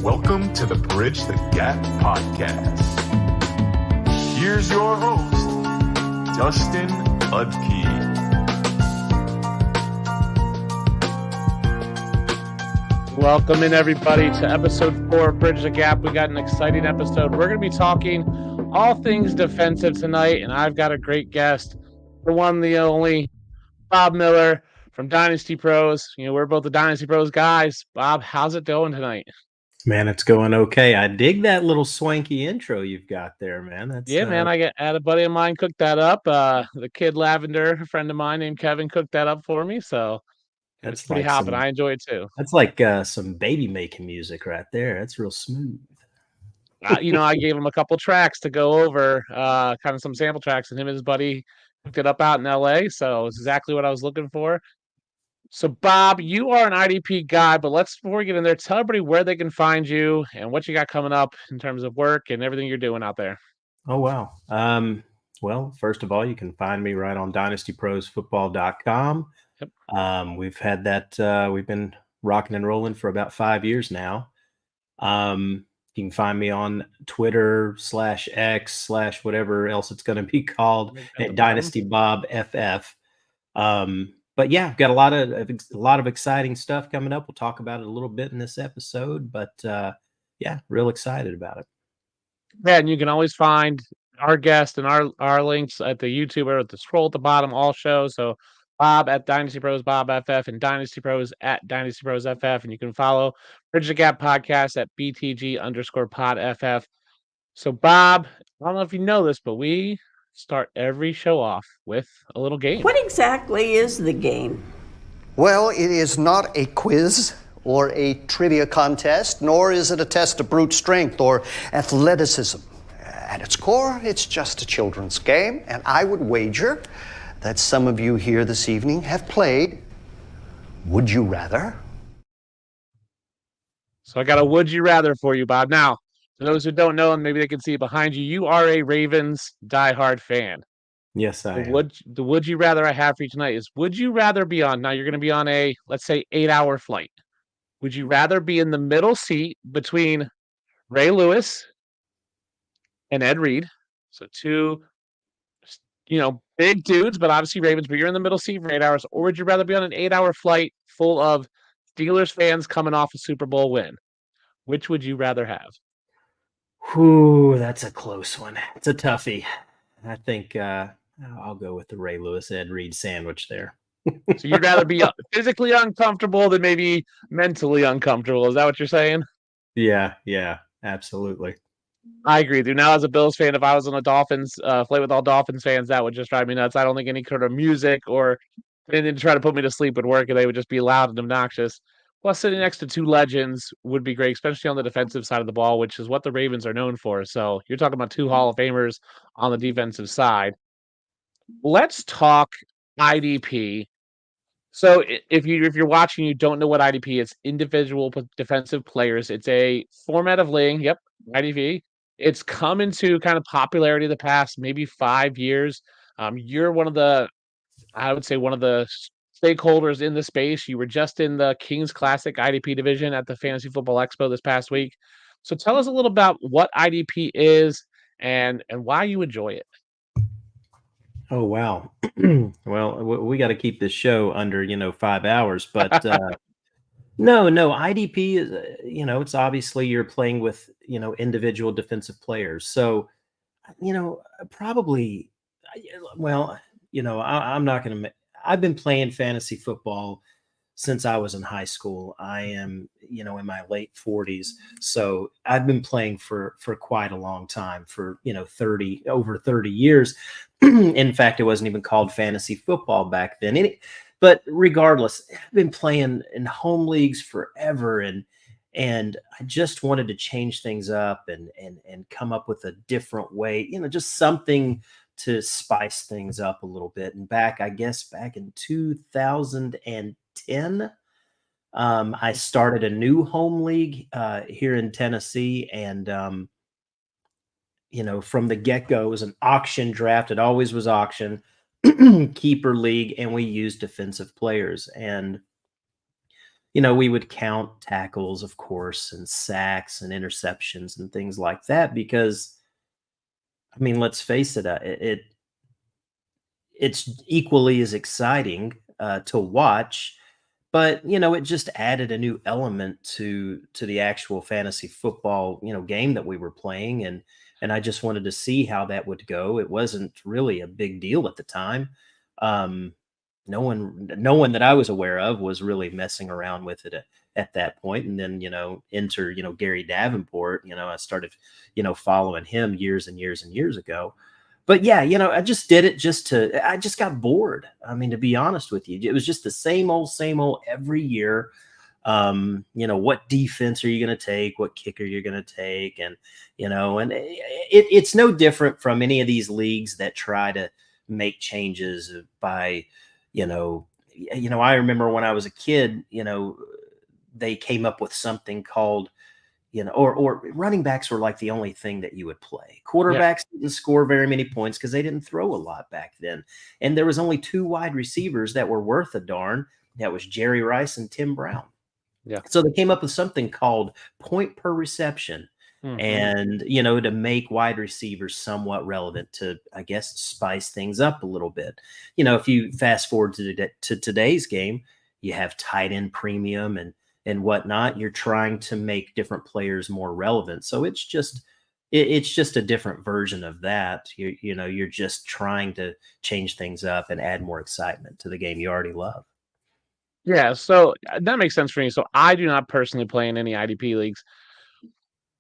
Welcome to the Bridge the Gap podcast. Here's your host, Dustin Udke. Welcome in, everybody, to episode 4 of Bridge the Gap. We got an exciting episode. We're going to be talking all things defensive tonight, and I've got a great guest, the one, the only, Bob Miller from Dynasty Pros. You know, we're both the Dynasty Pros guys. Bob, how's it going tonight? Man, it's going okay. I dig that little swanky intro you've got there, man. That's man. I had a buddy of mine cooked that up. The kid Lavender, a friend of mine named Kevin, cooked that up for me. So it's pretty like hot, and I enjoy it too. That's like some baby making music right there. That's real smooth. I gave him a couple tracks to go over, kind of some sample tracks, and him and his buddy hooked it up out in LA. So it's exactly what I was looking for. So, Bob, you are an IDP guy, but before we get in there, tell everybody where they can find you and what you got coming up in terms of work and everything you're doing out there. Oh, wow. Well, first of all, you can find me right on dynastyprosfootball.com. Yep. We've had that. We've been rocking and rolling for about 5 years now. You can find me on Twitter /X/ whatever else it's going to be called at Dynasty Bob FF. But yeah, I've got a lot of exciting stuff coming up. We'll talk about it a little bit in this episode, but yeah, real excited about it. Yeah, and you can always find our guest and our links at the YouTube or at the scroll at the bottom, all shows. So Bob at Dynasty Pros, Bob FF, and Dynasty Pros at Dynasty Pros FF. And you can follow Bridge the Gap podcast at BTG_pod FF. So Bob, I don't know if you know this, but we start every show off with a little game. What exactly is the game? Well, it is not a quiz or a trivia contest, nor is it a test of brute strength or athleticism. At its core, it's just a children's game, and I would wager that some of you here this evening have played Would You Rather? So I got a Would You Rather for you, Bob. Now, for those who don't know, and maybe they can see it behind you, you are a Ravens diehard fan. Yes, I am. The Would You Rather I have for you tonight is, would you rather be on, now you're going to be on a, let's say, 8-hour flight. Would you rather be in the middle seat between Ray Lewis and Ed Reed? So two, big dudes, but obviously Ravens, but you're in the middle seat for 8 hours. Or would you rather be on an 8-hour flight full of Steelers fans coming off a Super Bowl win? Which would you rather have? Ooh, that's a close one. It's a toughie. I think I'll go with the Ray Lewis, Ed Reed sandwich there. So you'd rather be physically uncomfortable than maybe mentally uncomfortable. Is that what you're saying? Yeah, absolutely. I agree with you. Now, as a Bills fan, if I was on a Dolphins flight with all Dolphins fans, that would just drive me nuts. I don't think any kind of music or anything to try to put me to sleep would work, and they would just be loud and obnoxious. Plus, sitting next to two legends would be great, especially on the defensive side of the ball, which is what the Ravens are known for. So you're talking about two Hall of Famers on the defensive side. Let's talk IDP. So if you're watching, you don't know what IDP is, individual defensive players. It's a format of league. Yep, IDP. It's come into kind of popularity the past maybe 5 years. You're one of the stakeholders in the space. You were just in the Kings Classic IDP division at the Fantasy Football Expo this past week. So tell us a little about what IDP is and why you enjoy it. Oh, wow. Well, we got to keep this show under, 5 hours, but no, IDP is, it's obviously you're playing with, individual defensive players. So, probably, I'm not going to, I've been playing fantasy football since I was in high school. I am, in my late 40s. So I've been playing for quite a long time, for, over 30 years. In fact, it wasn't even called fantasy football back then. But regardless, I've been playing in home leagues forever. And I just wanted to change things up and come up with a different way, just something to spice things up a little bit. And back in 2010, I started a new home league here in Tennessee. And, from the get-go, it was an auction draft. It always was auction, keeper league, and we used defensive players. And, we would count tackles, of course, and sacks and interceptions and things like that because, I mean, let's face it, it's equally as exciting to watch, but it just added a new element to the actual fantasy football game that we were playing, and I just wanted to see how that would go. It wasn't really a big deal at the time. um no one that I was aware of was really messing around with it at that point. And then enter Gary Davenport. I started following him years and years and years ago. But yeah, I just did it I just got bored. I mean, to be honest with you, it was just the same old every year. What defense are you going to take? What kicker you're going to take? And, it's no different from any of these leagues that try to make changes by, I remember when I was a kid, they came up with something called, or running backs were like the only thing that you would play. Quarterbacks didn't score very many points because they didn't throw a lot back then. And there was only 2 wide receivers that were worth a darn. That was Jerry Rice and Tim Brown. Yeah. So they came up with something called point per reception. And, to make wide receivers somewhat relevant to, I guess, spice things up a little bit. If you fast forward to today's game, you have tight end premium and whatnot. You're trying to make different players more relevant. So it's just a different version of that. You're just trying to change things up and add more excitement to the game you already love. Yeah, so that makes sense for me. So I do not personally play in any IDP leagues.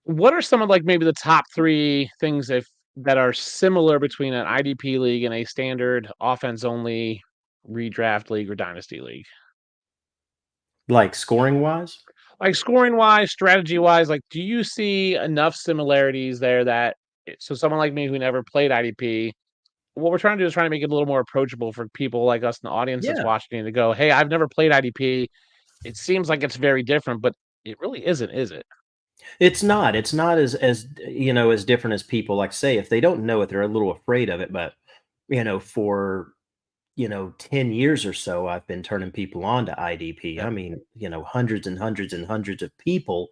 What are some of maybe the top 3 things that are similar between an IDP league and a standard offense only redraft league or dynasty league? Like scoring wise? Like scoring wise, strategy wise, do you see enough similarities there that so someone like me who never played IDP, what we're trying to do is trying to make it a little more approachable for people like us in the audience that's Yeah. watching to go, hey, I've never played IDP. It seems like it's very different, but it really isn't, is it? It's not. It's not as as different as people like say. If they don't know it, they're a little afraid of it. But for 10 years or so, I've been turning people on to IDP. I mean, hundreds and hundreds and hundreds of people,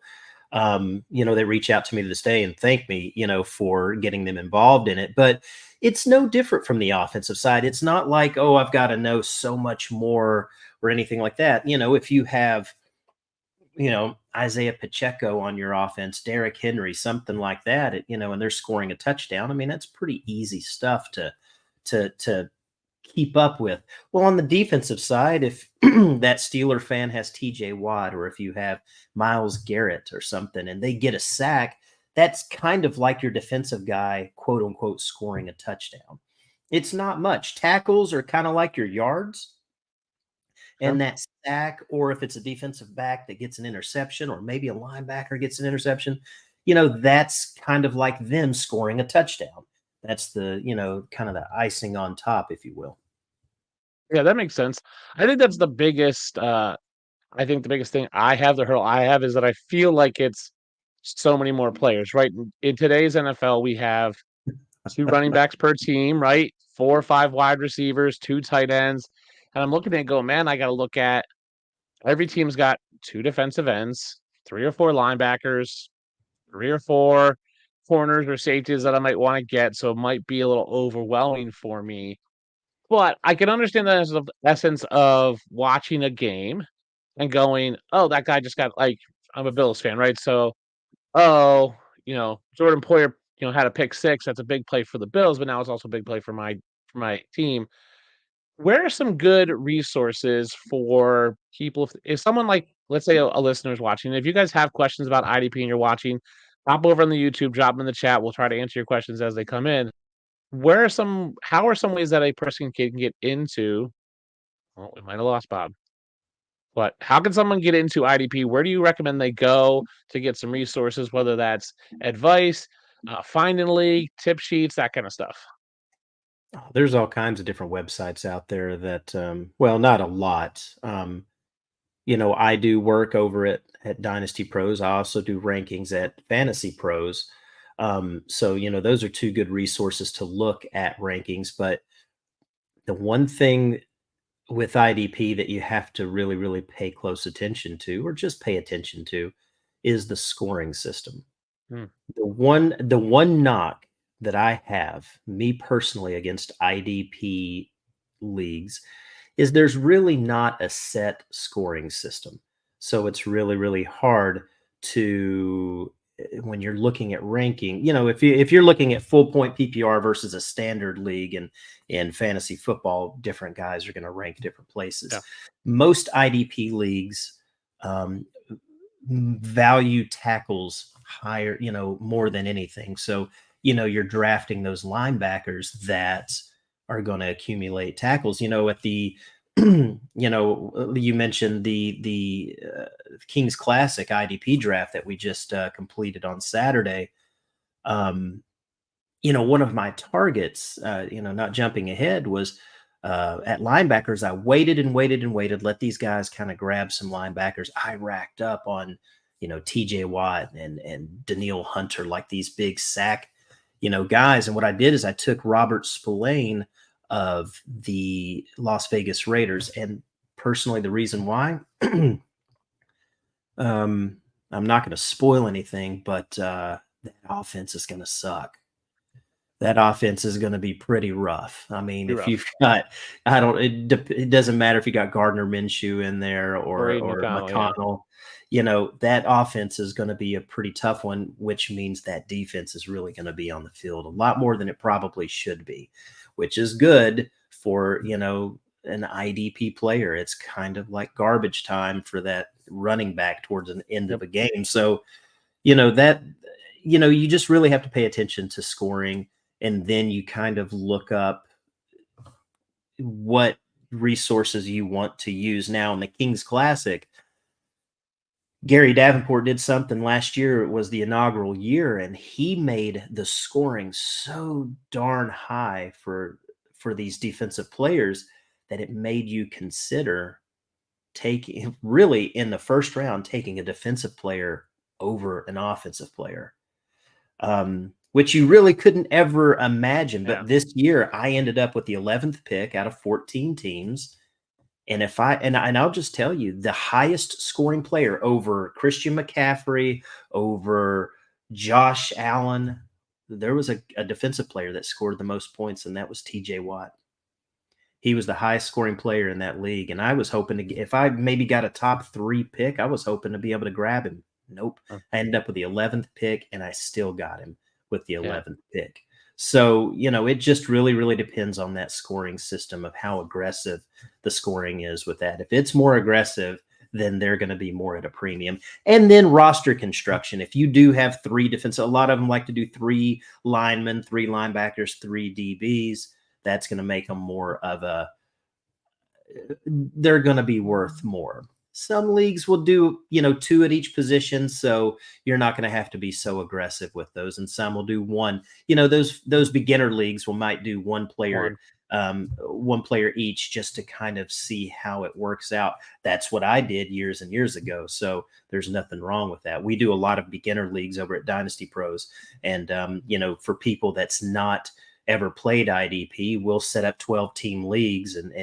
they reach out to me to this day and thank me, for getting them involved in it. But it's no different from the offensive side. It's not like, oh, I've got to know so much more or anything like that. If you have, Isaiah Pacheco on your offense, Derrick Henry, something like that, and they're scoring a touchdown. I mean, that's pretty easy stuff to keep up with. Well, on the defensive side, if that Steeler fan has TJ Watt, or if you have Myles Garrett or something, and they get a sack, that's kind of like your defensive guy, quote unquote, scoring a touchdown. It's not much. Tackles are kind of like your yards. And that sack, or if it's a defensive back that gets an interception, or maybe a linebacker gets an interception, that's kind of like them scoring a touchdown. That's the, kind of the icing on top, if you will. Yeah, that makes sense. I think that's the biggest, I think the biggest thing I have, the hurdle I have, is that I feel like it's so many more players, right? In today's NFL, we have 2 running backs per team, right? 4 or 5 wide receivers, 2 tight ends. And I'm looking at it and going, man, I got to look at every team's got 2 defensive ends, 3 or 4 linebackers, 3 or 4 corners or safeties that I might want to get. So it might be a little overwhelming for me. But I can understand the essence of watching a game and going, oh, that guy just got I'm a Bills fan, right? So, oh, Jordan Poyer, had a pick 6. That's a big play for the Bills, but now it's also a big play for my team. Where are some good resources for people if someone let's say a listener is watching, if you guys have questions about IDP and you're watching, hop over on the YouTube, drop them in the chat. We'll try to answer your questions as they come in. How are some ways that a person can get into, well, we might have lost Bob. But how can someone get into IDP? Where do you recommend they go to get some resources, whether that's advice, finding a league, tip sheets, that kind of stuff? There's all kinds of different websites out there that, well, not a lot. I do work over at Dynasty Pros. I also do rankings at Fantasy Pros. So, those are 2 good resources to look at rankings. But the one thing with IDP that you have to really, really pay close attention to, or just pay attention to, is the scoring system. Hmm. The one knock that I have, me personally, against IDP leagues is there's really not a set scoring system. So it's really, really hard to when you're looking at ranking, if you're looking at full point PPR versus a standard league and in fantasy football, different guys are going to rank different places. Yeah. Most IDP leagues value tackles higher, more than anything. So, you're drafting those linebackers that are going to accumulate tackles. At the you mentioned the Kings Classic IDP draft that we just completed on Saturday. One of my targets, not jumping ahead, was at linebackers. I waited and waited and waited, let these guys kind of grab some linebackers. I racked up on, TJ Watt and Daniil Hunter, like these big sack, guys. And what I did is I took Robert Spillane of the Las Vegas Raiders. And personally, the reason why, I'm not going to spoil anything, but that offense is going to suck. That offense is going to be pretty rough. I mean, if you've got, it doesn't matter if you got Gardner Minshew in there or McConnell, that offense is going to be a pretty tough one, which means that defense is really going to be on the field a lot more than it probably should be, which is good for, an IDP player. It's kind of like garbage time for that running back towards an end of a game. So, you just really have to pay attention to scoring. And then you kind of look up what resources you want to use. Now, in the Kings Classic, Gary Davenport did something last year. It was the inaugural year, and he made the scoring so darn high for these defensive players that it made you consider taking, really in the first round, taking a defensive player over an offensive player. Which you really couldn't ever imagine. But this year, I ended up with the 11th pick out of 14 teams. And I'll just tell you, the highest scoring player over Christian McCaffrey, over Josh Allen, there was a defensive player that scored the most points, and that was TJ Watt. He was the highest scoring player in that league. And I was hoping to, if I maybe got a top 3 pick, I was hoping to be able to grab him. Nope. I ended up with the 11th pick, and I still got him with the 11th pick. So, it just really, really depends on that scoring system of how aggressive the scoring is with that. If it's more aggressive, then they're going to be more at a premium. And then roster construction. If you do have 3 defense, a lot of them like to do 3 linemen, 3 linebackers, 3 DBs. That's going to make them more of they're going to be worth more. Some leagues will do, 2 at each position, so you're not going to have to be so aggressive with those. And some will do 1. Those beginner leagues might do 1 player, 1 player each, just to kind of see how it works out. That's what I did years and years ago. So there's nothing wrong with that. We do a lot of beginner leagues over at Dynasty Pros, and for people that's not ever played IDP, we'll set up 12-team leagues and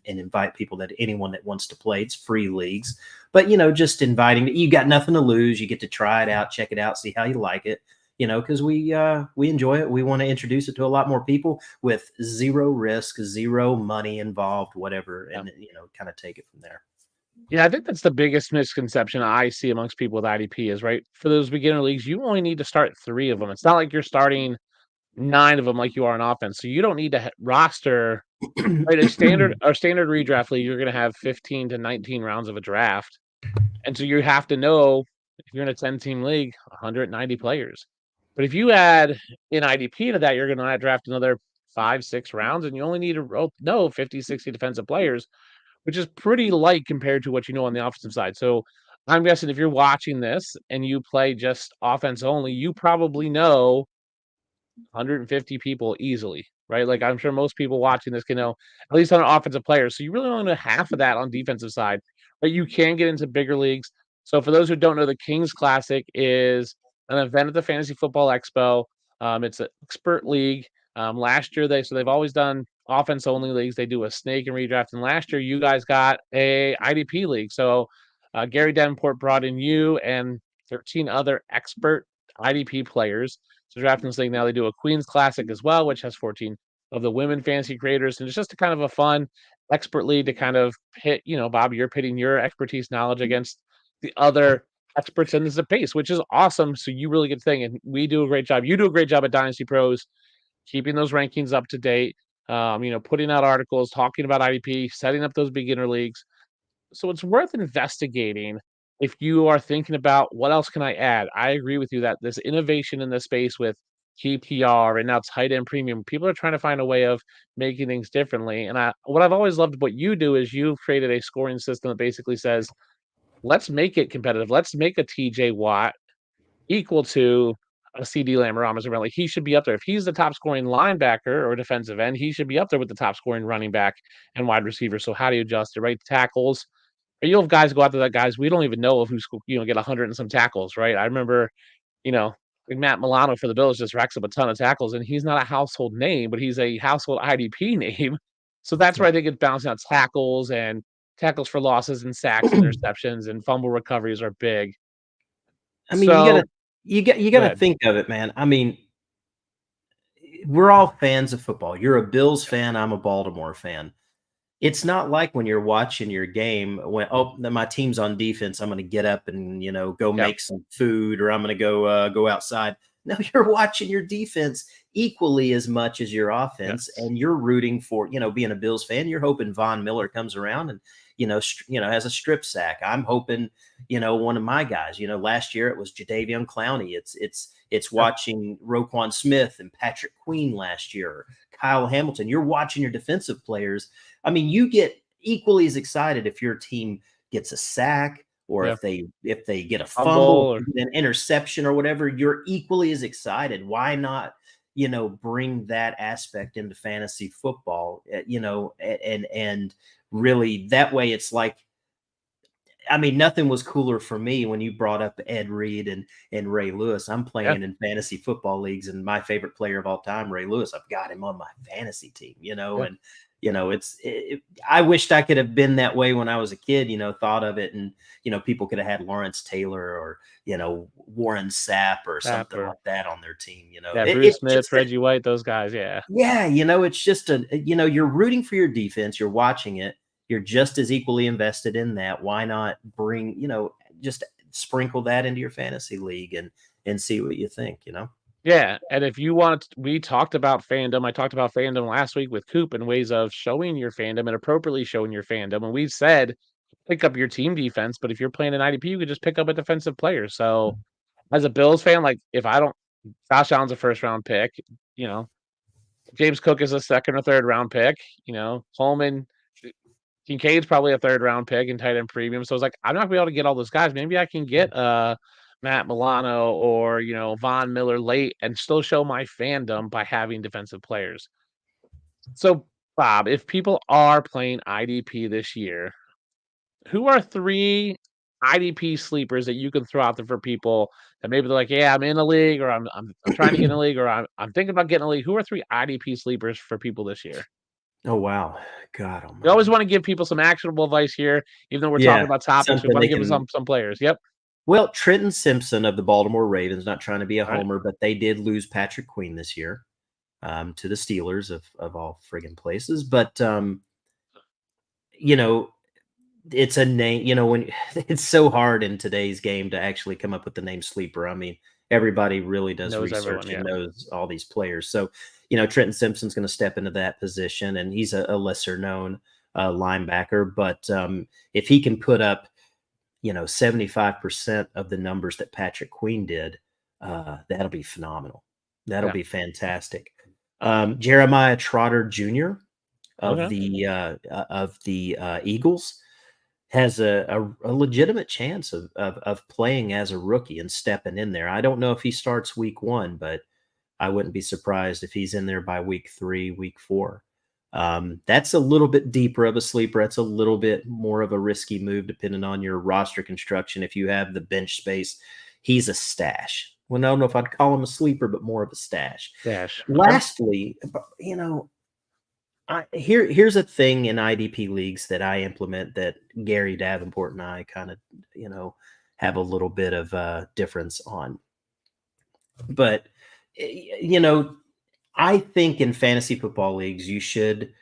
invite people, that anyone that wants to play. It's free leagues, but just inviting. You got nothing to lose. You get to try it out, check it out, see how you like it. Because we enjoy it. We want to introduce it to a lot more people with 0 risk, 0 money involved, whatever, and kind of take it from there. Yeah, I think that's the biggest misconception I see amongst people with IDP is, right, for those beginner leagues, you only need to start 3 of them. It's not like you're starting 9 of them like you are on offense. So you don't need to roster, right? A standard redraft league, you're going to have 15 to 19 rounds of a draft. And so you have to know, if you're in a 10-team league, 190 players. But if you add an IDP to that, you're going to draft another 5-6 rounds, and you only need to know 50, 60 defensive players, which is pretty light compared to what you know on the offensive side. So I'm guessing if you're watching this and you play just offense only, you probably know 150 people easily, right? Like, I'm sure most people watching this can know at least on an offensive player. So you really only know half of that on defensive side, but you can get into bigger leagues. So for those who don't know, the Kings Classic is an event at the Fantasy Football Expo. It's an expert league. Last year they've always done offense only leagues, they do a snake and redraft. And last year, you guys got a IDP league. So Gary Davenport brought in you and 13 other expert IDP players. So drafting this league now, they do a Queens Classic as well, which has 14 of the women fantasy creators. And it's just a kind of a fun expert league to kind of pit, Bob, you're pitting your expertise knowledge against the other experts in the space, which is awesome. So you really get the thing. And we do a great job. You do a great job at Dynasty Pros, keeping those rankings up to date, putting out articles, talking about IDP, setting up those beginner leagues. So it's worth investigating if you are thinking about what else can I add. I agree with you that this innovation in this space with TPR and now tight end premium, people are trying to find a way of making things differently. And what I've always loved what you do is you've created a scoring system that basically says, let's make it competitive. Let's make a TJ Watt equal to a CD Lamb or Amazon. Like he should be up there. If he's the top scoring linebacker or defensive end, he should be up there with the top scoring running back and wide receiver. So how do you adjust it, right? Tackles. Or you'll have guys go after that guys. We don't even know who's get 100 and some tackles, right? I remember, like Matt Milano for the Bills just racks up a ton of tackles, and he's not a household name, but he's a household IDP name. So that's where I think it's balancing out tackles and tackles for losses and sacks and interceptions and fumble recoveries are big. I mean, So, you go gotta ahead. think of it, man. I mean, we're all fans of football. You're a Bills fan. I'm a Baltimore fan. It's not like when you're watching your game when, my team's on defense, I'm going to get up and, go make some food, or I'm going to go outside. No, you're watching your defense equally as much as your offense. Yes. And you're rooting for, being a Bills fan, you're hoping Von Miller comes around and, has a strip sack. I'm hoping, one of my guys, last year it was Jadeveon Clowney. It's watching Roquan Smith and Patrick Queen last year, Kyle Hamilton. You're watching your defensive players. I mean, you get equally as excited if your team gets a sack or if they get a fumble or an interception or whatever. You're equally as excited. Why not, bring that aspect into fantasy football, and really that way it's like, I mean, nothing was cooler for me when you brought up Ed Reed and Ray Lewis. I'm playing in fantasy football leagues, and my favorite player of all time, Ray Lewis, I've got him on my fantasy team, and I wished I could have been that way when I was a kid, thought of it. And, people could have had Lawrence Taylor or, Warren Sapp or something like that on their team, Bruce Smith, Reggie White, those guys. Yeah. Yeah. It's just you're rooting for your defense. You're watching it. You're just as equally invested in that. Why not bring, just sprinkle that into your fantasy league and see what you think, Yeah, and if you want, we talked about fandom. I talked about fandom last week with Coop and ways of showing your fandom and appropriately showing your fandom. And we said pick up your team defense, but if you're playing an IDP, you could just pick up a defensive player. So as a Bills fan, like if I don't, Josh Allen's a first round pick, James Cook is a second or third round pick, Holman, Kincaid's probably a third round pick in tight end premium. So it's like, I'm not gonna be able to get all those guys. Maybe I can get Matt Milano or, Von Miller late and still show my fandom by having defensive players. So, Bob, if people are playing IDP this year, who are 3 IDP sleepers that you can throw out there for people that maybe they're like, yeah, I'm in a league, or I'm trying to get in a league, or I'm thinking about getting a league. Who are 3 IDP sleepers for people this year? Oh, wow. God. We always want to give people some actionable advice here, even though we're talking about topics. We want to give them some players. Yep. Well, Trenton Simpson of the Baltimore Ravens, not trying to be a homer, but they did lose Patrick Queen this year to the Steelers of all friggin' places. But, it's a name, when it's so hard in today's game to actually come up with the name sleeper. I mean, everybody really does research and knows all these players. So, Trenton Simpson's going to step into that position, and he's a lesser known linebacker. But if he can put up, 75% of the numbers that Patrick Queen did, that'll be phenomenal. That'll be fantastic. Jeremiah Trotter Jr. of the Eagles has a legitimate chance of playing as a rookie and stepping in there. I don't know if he starts week 1, but I wouldn't be surprised if he's in there by week 3, week 4. That's a little bit deeper of a sleeper. That's a little bit more of a risky move depending on your roster construction. If you have the bench space, he's a stash. Well, I don't know if I'd call him a sleeper, but more of a stash. Stash. Lastly, Here's a thing in IDP leagues that I implement that Gary Davenport and I kind of, have a little bit of a difference on. But, I think in fantasy football leagues, you should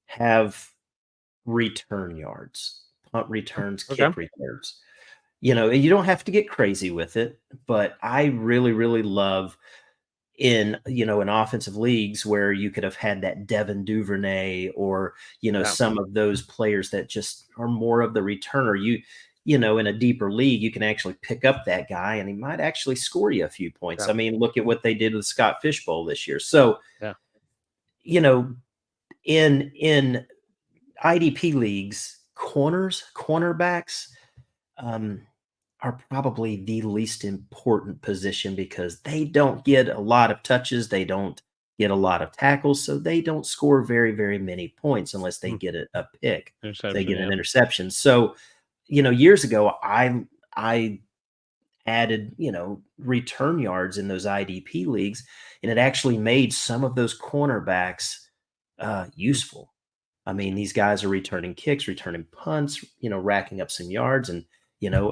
have return yards, punt returns, Okay. kick returns. You don't have to get crazy with it, but I really, really love in offensive leagues where you could have had that Devin Duvernay or some of those players that just are more of the returner. In a deeper league, you can actually pick up that guy and he might actually score you a few points. Yeah. I mean, look at what they did with Scott Fishbowl this year. So, Yeah. In IDP leagues, cornerbacks are probably the least important position because they don't get a lot of touches. They don't get a lot of tackles. So they don't score very, very many points unless they get a pick. They get an interception. So, years ago, I added, return yards in those IDP leagues, and it actually made some of those cornerbacks useful. I mean, these guys are returning kicks, returning punts, racking up some yards, and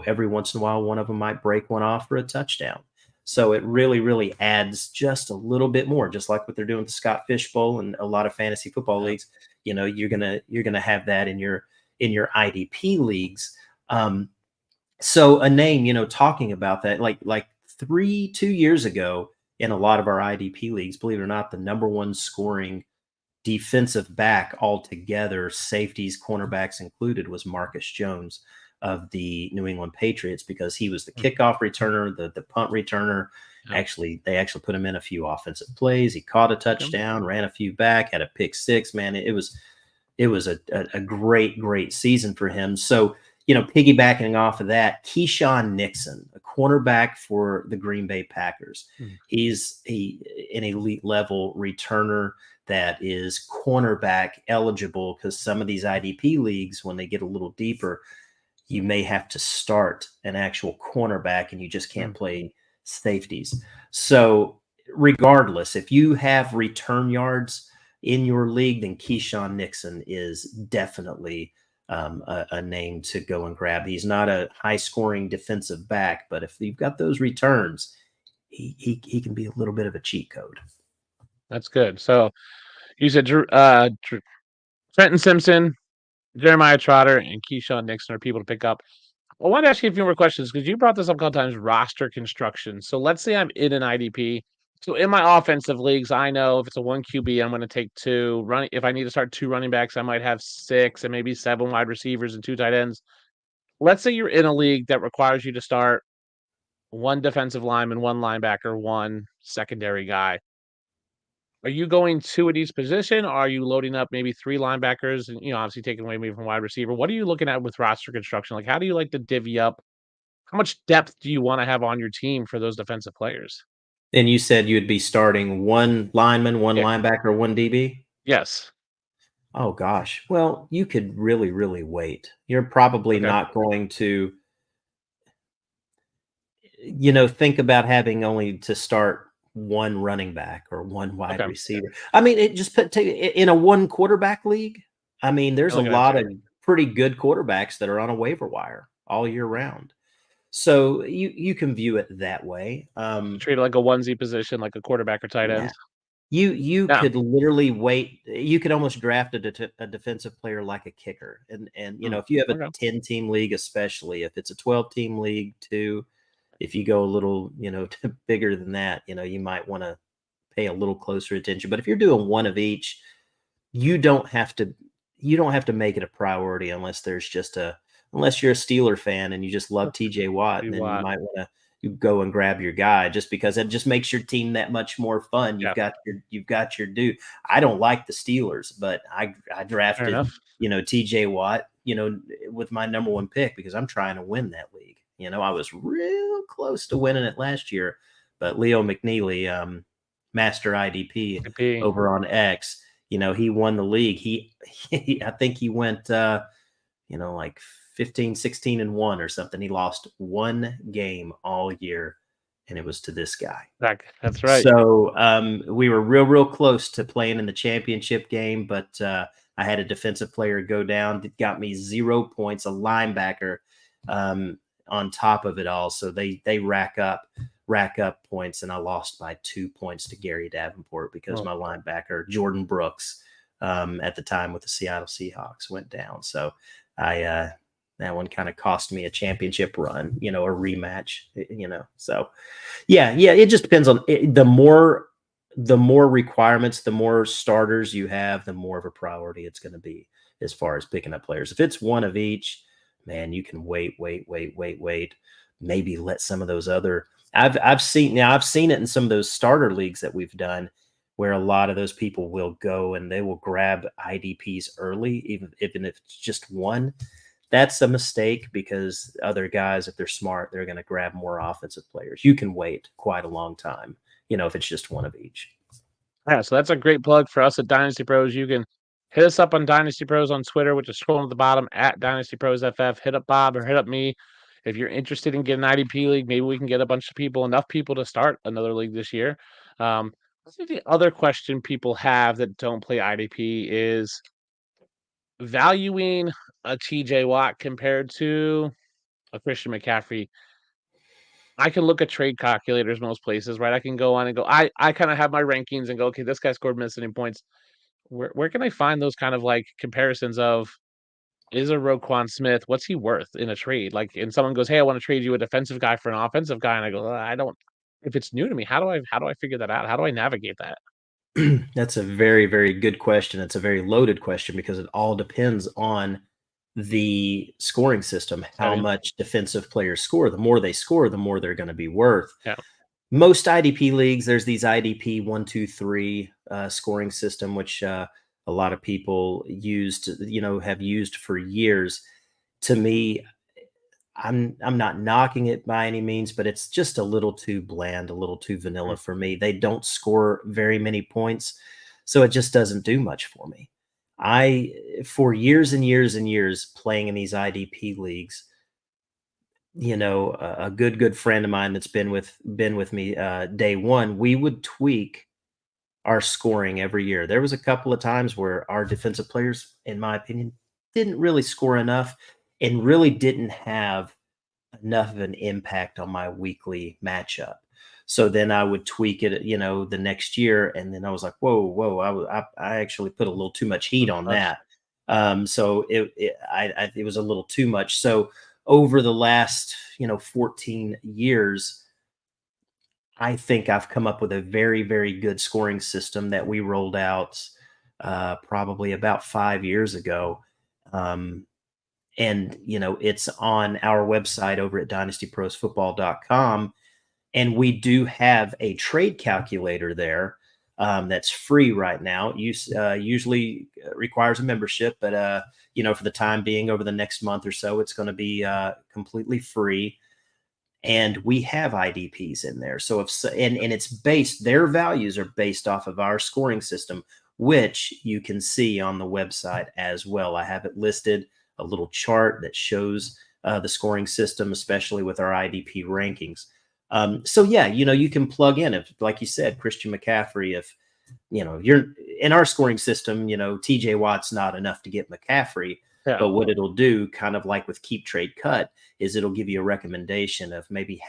every once in a while, one of them might break one off for a touchdown. So it really, really adds just a little bit more, just like what they're doing with the Scott Fishbowl and a lot of fantasy football leagues. You're gonna have that in your IDP leagues. So a name, talking about that, like 2 years ago in a lot of our IDP leagues, believe it or not, the number one scoring defensive back altogether, safeties, cornerbacks included, was Marcus Jones of the New England Patriots, because he was the kickoff returner, the punt returner. They actually put him in a few offensive plays. He caught a touchdown, ran a few back, had a pick six. Man, it was a great season for him. So, piggybacking off of that, Keyshawn Nixon, a cornerback for the Green Bay Packers. He's an elite level returner that is cornerback eligible, because some of these IDP leagues, when they get a little deeper, you may have to start an actual cornerback and you just can't play safeties. So regardless, if you have return yards in your league, then Keyshawn Nixon is definitely a name to go and grab. He's not a high scoring defensive back, but if you've got those returns, he can be a little bit of a cheat code. That's good. So you said Trenton Simpson, Jeremiah Trotter, and Keyshawn Nixon are people to pick up. I want to ask you a few more questions because you brought this up a couple times, roster construction. So let's say I'm in an IDP. So in my offensive leagues, I know if it's a 1 QB, I'm going to take two. If I need to start 2 running backs, I might have 6 and maybe 7 wide receivers and 2 tight ends. Let's say you're in a league that requires you to start 1 defensive lineman, 1 linebacker, 1 secondary guy. Are you going 2 at each position? Or are you loading up maybe 3 linebackers and, obviously taking away maybe from wide receiver? What are you looking at with roster construction? Like, how do you like to divvy up? How much depth do you want to have on your team for those defensive players? And you said you'd be starting 1 lineman, 1 linebacker, 1 DB? Yes. Oh, gosh. Well, you could really, really wait. You're probably not going to, think about having only to start 1 running back or 1 wide receiver. I mean, it just in a 1 quarterback league. I mean, there's a lot of pretty good quarterbacks that are on a waiver wire all year round. So you can view it that way. Treat it like a onesie position, like a quarterback or tight end. You could literally wait. You could almost draft a defensive player like a kicker. And if you have a 10-team league, especially if it's a 12-team league too, if you go a little, bigger than that, you might want to pay a little closer attention. But if you're doing 1 of each, you don't have to make it a priority unless you're a Steeler fan and you just love TJ Watt, and then you might want to go and grab your guy just because it just makes your team that much more fun. You've got your dude. I don't like the Steelers, but I drafted, TJ Watt, with my number 1 pick because I'm trying to win that league. I was real close to winning it last year, but Leo McNeely, Master IDP over on X, he won the league. I think he went, like 15, 16 and 1 or something. He lost 1 game all year. and it was to this guy. That's right. So we were real close to playing in the championship game, but I had a defensive player go down that got me 0 points, a linebacker on top of it all. So they rack up points, and I lost by 2 points to Gary Davenport because my linebacker, Jordan Brooks, at the time with the Seattle Seahawks, went down. So that one kind of cost me a championship run, a rematch, So yeah, it just depends on the more requirements, the more starters you have, the more of a priority it's going to be as far as picking up players. If it's one of each, man, you can wait. Maybe let some of those other. I've seen it in some of those starter leagues that we've done, where a lot of those people will go and they will grab IDPs early, even if it's just one. That's a mistake, because other guys, if they're smart, they're going to grab more offensive players. You can wait quite a long time, if it's just one of each. Yeah, so that's a great plug for us at Dynasty Pros. You can hit us up on Dynasty Pros on Twitter, which is scrolling at the bottom at Dynasty Pros FF. Hit up Bob or hit up me if you're interested in getting an IDP league. Maybe we can get a bunch of people, enough people to start another league this year. I think the other question people have that don't play IDP is valuing a TJ Watt compared to a Christian McCaffrey. I can look at trade calculators most places, right? I can go on and go, I kind of have my rankings and go, okay, this guy scored missing points. Where can I find those kind of like comparisons of, is a Roquan Smith, what's he worth in a trade? Like, and someone goes, hey, I want to trade you a defensive guy for an offensive guy, and I go, I don't. If it's new to me, how do I figure that out? How do I navigate that? That's a very, very good question. It's a very loaded question, because it all depends on the scoring system, how much defensive players score. The more they score, the more they're going to be worth. Yeah. Most IDP leagues, there's these IDP 1, 2, 3 scoring system, which a lot of people have used for years. To me, I'm not knocking it by any means, but it's just a little too bland, a little too vanilla for me. They don't score very many points, so it just doesn't do much for me. For years and years and years playing in these IDP leagues, a good friend of mine that's been with me day one, we would tweak our scoring every year. There was a couple of times where our defensive players, in my opinion, didn't really score enough and really didn't have enough of an impact on my weekly matchup. So then I would tweak it, the next year, and then I was like, whoa, I actually put a little too much heat on that. So it was a little too much. So over the last 14 years, I think I've come up with a very, very good scoring system that we rolled out probably about 5 years ago. And, it's on our website over at dynastyprosfootball.com. And we do have a trade calculator there that's free right now. Usually requires a membership, but, for the time being, over the next month or so, it's going to be completely free. And we have IDPs in there. So and it's based, their values are based off of our scoring system, which you can see on the website as well. I have it listed, a little chart that shows the scoring system, especially with our IDP rankings. So yeah, you can plug in, if, like you said, Christian McCaffrey, if you're in our scoring system, TJ Watt's not enough to get McCaffrey. Yeah. But what it'll do, kind of like with Keep Trade Cut, is it'll give you a recommendation of maybe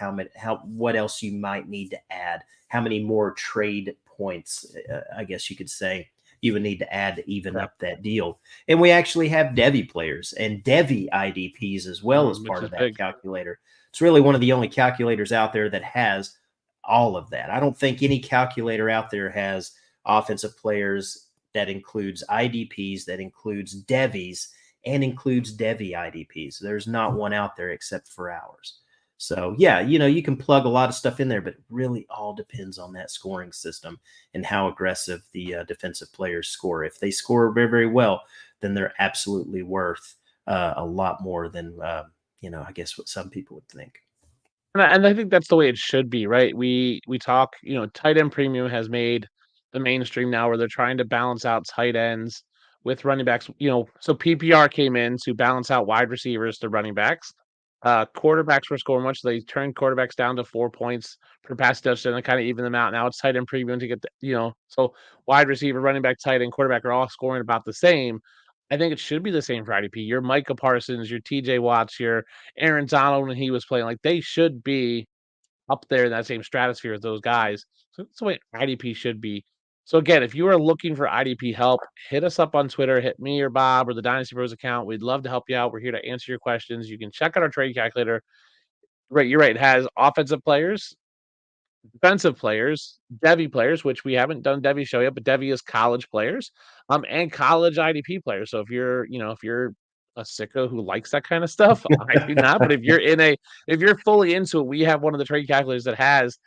what else you might need to add, how many more trade points, I guess you could say, you would need to add to even up that deal. And we actually have Devy players and Devy IDPs as well as part of that calculator. It's really one of the only calculators out there that has all of that. I don't think any calculator out there has offensive players that includes IDPs, that includes Devys, and includes Devy IDPs. There's not one out there except for ours. So yeah, you can plug a lot of stuff in there, but it really all depends on that scoring system and how aggressive the defensive players score. If they score very, very well, then they're absolutely worth a lot more than, I guess what some people would think. And I think that's the way it should be, right? We talk, tight end premium has made the mainstream now, where they're trying to balance out tight ends with running backs. So PPR came in to balance out wide receivers to running backs. quarterbacks were scoring much. They turned quarterbacks down to 4 points per pass touchdown and kind of even them out. Now it's tight end premium to get so wide receiver, running back, tight end, quarterback are all scoring about the same. I think it should be the same for IDP. Your Micah Parsons, your TJ Watts, your Aaron Donald when he was playing, like they should be up there in that same stratosphere as those guys. So that's the way IDP should be. So again, if you are looking for IDP help, hit us up on Twitter, hit me or Bob or the Dynasty Pros account. We'd love to help you out. We're here to answer your questions. You can check out our trade calculator. Right, you're right. It has offensive players, defensive players, Devy players, which we haven't done Devy show yet, but Devy is college players, and college IDP players. So if you're a sicko who likes that kind of stuff, I do not. But if you're fully into it, we have one of the trade calculators that has,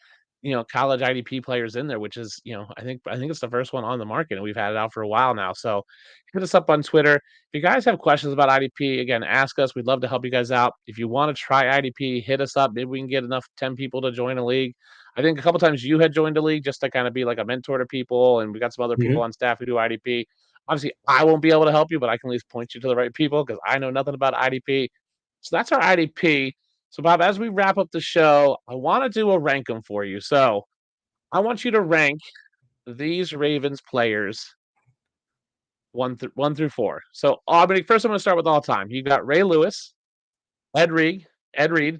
college IDP players in there, which is, I think it's the first one on the market, and we've had it out for a while now. So hit us up on Twitter. If you guys have questions about IDP, again, ask us. We'd love to help you guys out. If you want to try IDP, hit us up. Maybe we can get enough 10 people to join a league. I think a couple times you had joined a league just to kind of be like a mentor to people, and we got some other people on staff who do IDP. Obviously, I won't be able to help you, but I can at least point you to the right people because I know nothing about IDP. So that's our IDP. So, Bob, as we wrap up the show, I want to do a rank them for you. So I want you to rank these Ravens players one through 4. So first I'm going to start with all time. You got Ray Lewis, Ed Reed,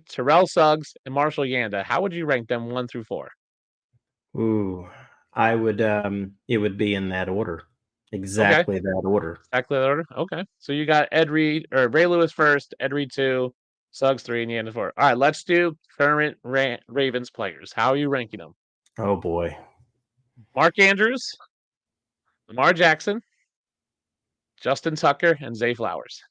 Terrell Suggs, and Marshall Yanda. How would you rank them 1 through 4? Ooh, I would. It would be in that order. Exactly that order. Exactly that order. Okay. So you got Ray Lewis first, Ed Reed 2, Suggs 3, and Yanda 4. All right. Let's do current Ravens players. How are you ranking them? Oh boy. Mark Andrews, Lamar Jackson, Justin Tucker, and Zay Flowers.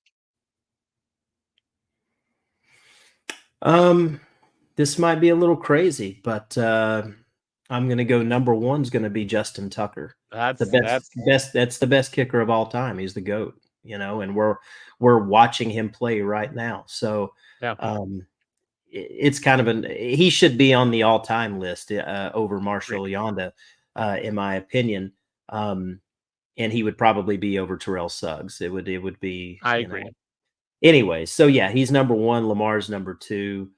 This might be a little crazy, but I'm going to go number 1's going to be Justin Tucker. That's the best kicker of all time. He's the GOAT, and we're watching him play right now. So it's kind of he should be on the all-time list over Marshall Yanda, in my opinion. And he would probably be over Terrell Suggs. It would be. I agree. Anyway, so yeah, he's number 1. Lamar's number 2.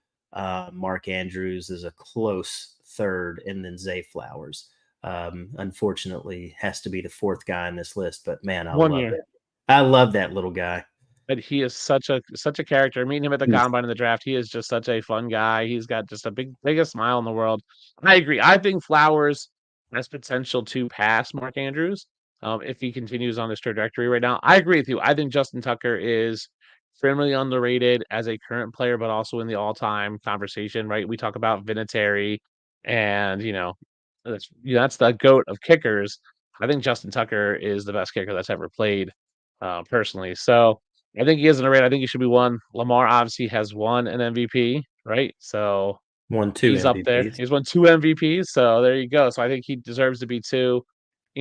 Mark Andrews is a close 3rd, and then Zay Flowers, unfortunately, has to be the 4th guy on this list. But man, I love that little guy. But he is such a character. Meeting him at the combine in the draft, he is just such a fun guy. He's got just biggest smile in the world. I agree. I think Flowers has potential to pass Mark Andrews if he continues on this trajectory right now. I agree with you. I think Justin Tucker is firmly underrated as a current player, but also in the all-time conversation, right? We talk about Vinatieri, and that's the GOAT of kickers. I think Justin Tucker is the best kicker that's ever played, personally. So I think he is underrated. I think he should be 1. Lamar obviously has won an MVP, right? So won 2. He's MVPs. up there. He's won 2 MVPs. So there you go. So I think he deserves to be 2.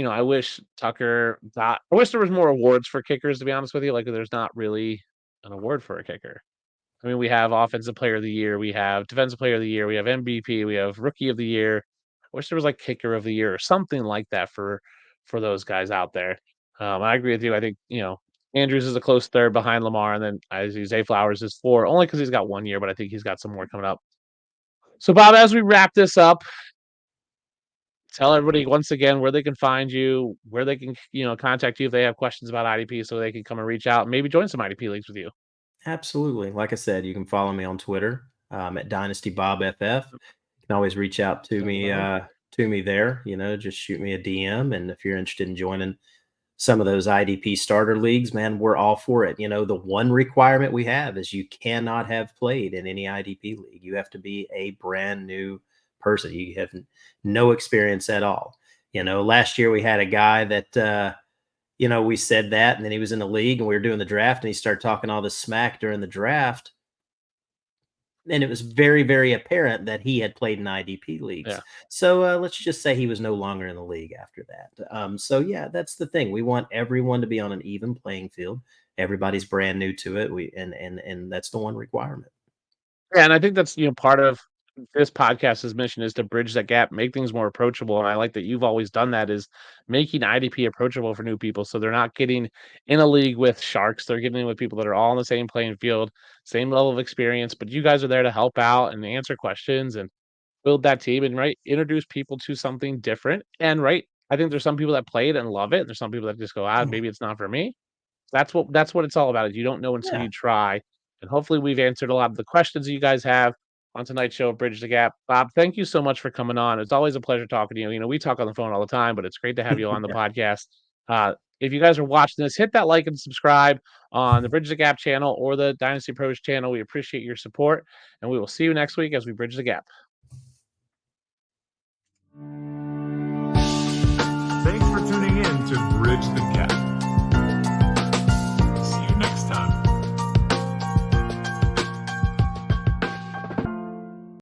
I wish Tucker I wish there was more awards for kickers, to be honest with you. Like, there's not really an award for a kicker. I mean, we have Offensive Player of the Year, we have Defensive Player of the Year, we have MVP, we have Rookie of the Year. I wish there was like Kicker of the Year or something like that for those guys out there. I agree with you. I think Andrews is a close 3rd behind Lamar, and then Zay Flowers is 4, only because he's got 1 year, but I think he's got some more coming up. So, Bob, as we wrap this up, tell everybody once again where they can find you, where they can contact you if they have questions about IDP, so they can come and reach out and maybe join some IDP leagues with you. Absolutely. Like I said, you can follow me on Twitter at Dynasty Bob FF. You can always reach out to me there. Just shoot me a DM, and if you're interested in joining some of those IDP starter leagues, man, we're all for it. The one requirement we have is you cannot have played in any IDP league. You have to be a brand new person. You have no experience at all. Last year we had a guy that we said that, and then he was in the league and we were doing the draft, and he started talking all this smack during the draft. And it was very, very apparent that he had played in IDP leagues. Yeah. So let's just say he was no longer in the league after that. So yeah, that's the thing. We want everyone to be on an even playing field. Everybody's brand new to it. And that's the one requirement. Yeah, and I think that's part of this podcast's mission is to bridge that gap, make things more approachable. And I like that you've always done that, is making IDP approachable for new people. So they're not getting in a league with sharks. They're getting in with people that are all on the same playing field, same level of experience, but you guys are there to help out and answer questions and build that team and introduce people to something different. And I think there's some people that play it and love it. And there's some people that just go, maybe it's not for me. That's what it's all about. Is you don't know until Yeah. you try. And hopefully we've answered a lot of the questions you guys have on tonight's show, Bridge the Gap. Bob, thank you so much for coming on. It's always a pleasure talking to you. You know, we talk on the phone all the time, but it's great to have you on the podcast. If you guys are watching this, hit that like and subscribe on the Bridge the Gap channel or the Dynasty Pros channel. We appreciate your support, and we will see you next week as we bridge the gap. Thanks for tuning in to Bridge the Gap.